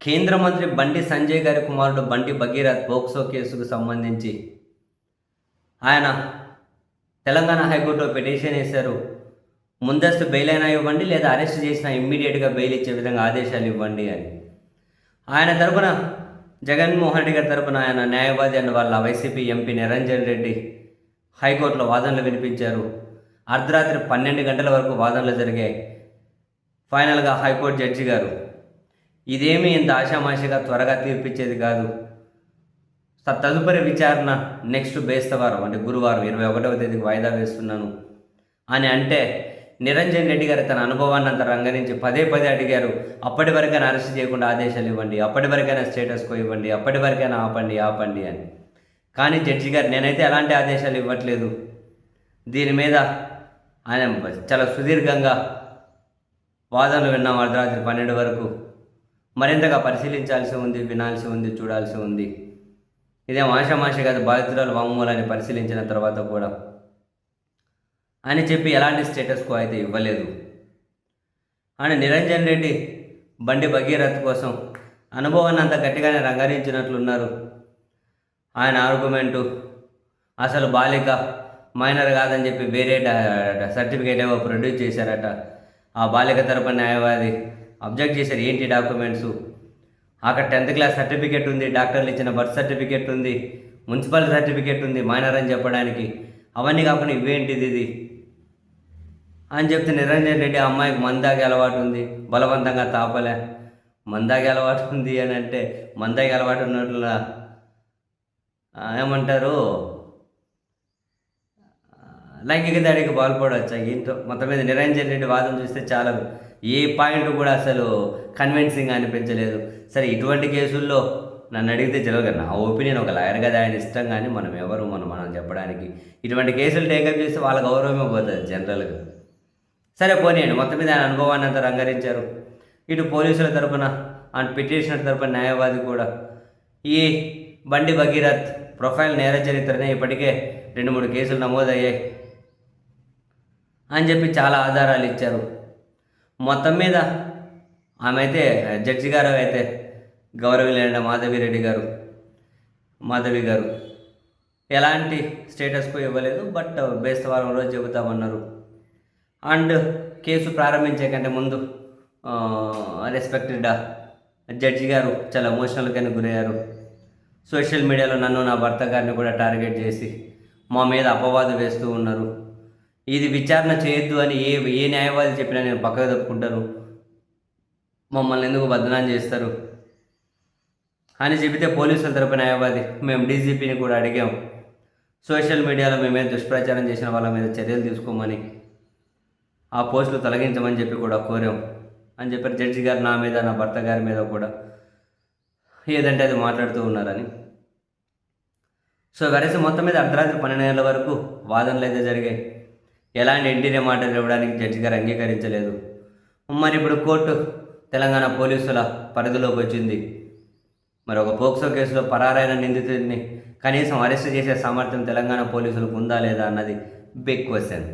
కేంద్ర మంత్రి బండి సంజయ్ గారి కుమారుడు బండి భగీరథ్ పోక్సో కేసుకు సంబంధించి ఆయన తెలంగాణ హైకోర్టులో పిటిషన్ వేశారు. ముందస్తు బెయిల్ అయినా ఇవ్వండి, లేదా అరెస్ట్ చేసినా ఇమ్మీడియట్గా బెయిల్ ఇచ్చే విధంగా ఆదేశాలు ఇవ్వండి అని. ఆయన తరపున జగన్మోహన్ రెడ్డి గారి తరపున ఆయన న్యాయవాది అండ్ వాళ్ళ వైసీపీ ఎంపీ నిరంజన్ రెడ్డి హైకోర్టులో వాదనలు వినిపించారు. అర్ధరాత్రి 12 గంటల వరకు వాదనలు జరిగాయి. ఫైనల్గా హైకోర్టు జడ్జి గారు ఇదేమీ ఇంత ఆషామాషిగా త్వరగా తీర్పిచ్చేది కాదు, తదుపరి విచారణ నెక్స్ట్ బేస్తవారం అంటే గురువారం 21వ తేదీకి వాయిదా వేస్తున్నాను అని అంటే, నిరంజన్ రెడ్డి గారు తన అనుభవాన్ని అంత రంగరించి పదే అడిగారు. అప్పటి వరకైనా అరెస్ట్ చేయకుండా ఆదేశాలు ఇవ్వండి, అప్పటి వరకైనా స్టేటస్ కో ఇవ్వండి, అప్పటి వరకైనా ఆపండి అని. కానీ జడ్జి గారు నేనైతే ఎలాంటి ఆదేశాలు ఇవ్వట్లేదు, దీని మీద ఆయన చాలా సుదీర్ఘంగా వాదనలు విన్నాం. అర్ధరాత్రి 12 వరకు మరింతగా పరిశీలించాల్సి ఉంది, వినాల్సి ఉంది, చూడాల్సి ఉంది. ఇదేం ఆషామాషి కాదు, బాధితురాలు వాంగ్మూలాన్ని పరిశీలించిన తర్వాత కూడా అని చెప్పి ఎలాంటి స్టేటస్ కో అయితే ఇవ్వలేదు. అని నిరంజన్ రెడ్డి బండి భగీరథ్ కోసం అనుభవాన్ని అంత గట్టిగానే రంగరించినట్లున్నారు. ఆయన ఆర్గ్యుమెంటు అసలు బాలిక మైనర్ కాదని చెప్పి వేరే సర్టిఫికేట్ ఏవో ప్రొడ్యూస్ చేశారట. ఆ బాలిక తరపున న్యాయవాది అబ్జెక్ట్ చేశారు. ఏంటి డాక్యుమెంట్సు, అక్కడ 10th క్లాస్ సర్టిఫికేట్ ఉంది, డాక్టర్లు ఇచ్చిన బర్త్ సర్టిఫికేట్ ఉంది, మున్సిపల్ సర్టిఫికేట్ ఉంది మైనర్ అని చెప్పడానికి, అవన్నీ కాకుండా ఇవేంటిది ఇది అని చెప్తే నిరంజన్ రెడ్డి అమ్మాయికి మందాగే అలవాటు ఉంది, బలవంతంగా తాపలే, మందాగే అలవాటు ఉంది అని అంటే మందాగే అలవాటు ఉన్నట్ల ఏమంటారు లైంగిక దాడికి పాల్పడవచ్చు. ఏంటో మొత్తం మీద నిరంజన్ రెడ్డి వాదన చూస్తే చాలా ఏ పాయింట్ కూడా అసలు కన్విన్సింగ్ అనిపించలేదు. సరే, ఇటువంటి కేసుల్లో నన్ను అడిగితే జరగదు, నా ఒపీనియన్ ఒక లాయర్ కదా, ఆయన ఇష్టం, కానీ మనం ఎవరు మనం చెప్పడానికి. ఇటువంటి కేసులు టేకప్ చేస్తే వాళ్ళ గౌరవమే పోతుంది జనరల్గా. సరే పోనీయండి, మొత్తం మీద ఆయన అనుభవాన్ని అంతా రంగరించారు. ఇటు పోలీసుల తరపున అండ్ పిటిషనర్ తరపున న్యాయవాది కూడా ఈ బండి భగీరథ్ ప్రొఫైల్ నేర చరిత్రనే ఇప్పటికే 2-3 కేసులు నమోదయ్యాయి అని చెప్పి చాలా ఆధారాలు ఇచ్చారు. మొత్తం మీద ఆమె అయితే జడ్జి గారు అయితే గౌరవనీయులైన మాధవి గారు ఎలాంటి స్టేటస్కు ఇవ్వలేదు, బట్ బేస్తవారం రోజు చెబుతామన్నారు. అండ్ కేసు ప్రారంభించే కంటే ముందు రెస్పెక్టెడ్ జడ్జి గారు చాలా ఎమోషనల్గానే గురయ్యారు. సోషల్ మీడియాలో నన్ను, నా భర్త గారిని కూడా టార్గెట్ చేసి మా మీద అపవాదు వేస్తూ ఉన్నారు. ఇది విచారణ చేయొద్దు అని ఏ న్యాయవాది చెప్పినా నేను పక్కకు తప్పుకుంటాను, మమ్మల్ని ఎందుకు బదనాం చేస్తారు అని చెబితే పోలీసుల తరపు న్యాయవాది మేము డీజీపీని కూడా అడిగాం, సోషల్ మీడియాలో మేమే దుష్ప్రచారం చేసిన వాళ్ళ మీద చర్యలు తీసుకోమని, ఆ పోస్టులు తొలగించమని చెప్పి కూడా కోరాం అని చెప్పారు. జడ్జి గారు నా మీద, నా భర్త గారి మీద కూడా ఏదంటే అది మాట్లాడుతూ ఉన్నారని. సో వెరసి మొత్తం మీద అర్ధరాత్రి 12 గంటల వరకు వాదనలు అయితే జరిగాయి. ఎలాంటి ఇంటీరియర్ మాటలు ఇవ్వడానికి జడ్జి గారు అంగీకరించలేదు. మరి ఇప్పుడు కోర్టు తెలంగాణ పోలీసుల పరిధిలోకి వచ్చింది. మరి ఒక పోక్సో కేసులో పరారైన నిందితుడిని కనీసం అరెస్ట్ చేసే సామర్థ్యం తెలంగాణ పోలీసులకు ఉందా లేదా అన్నది బిగ్ క్వశ్చన్.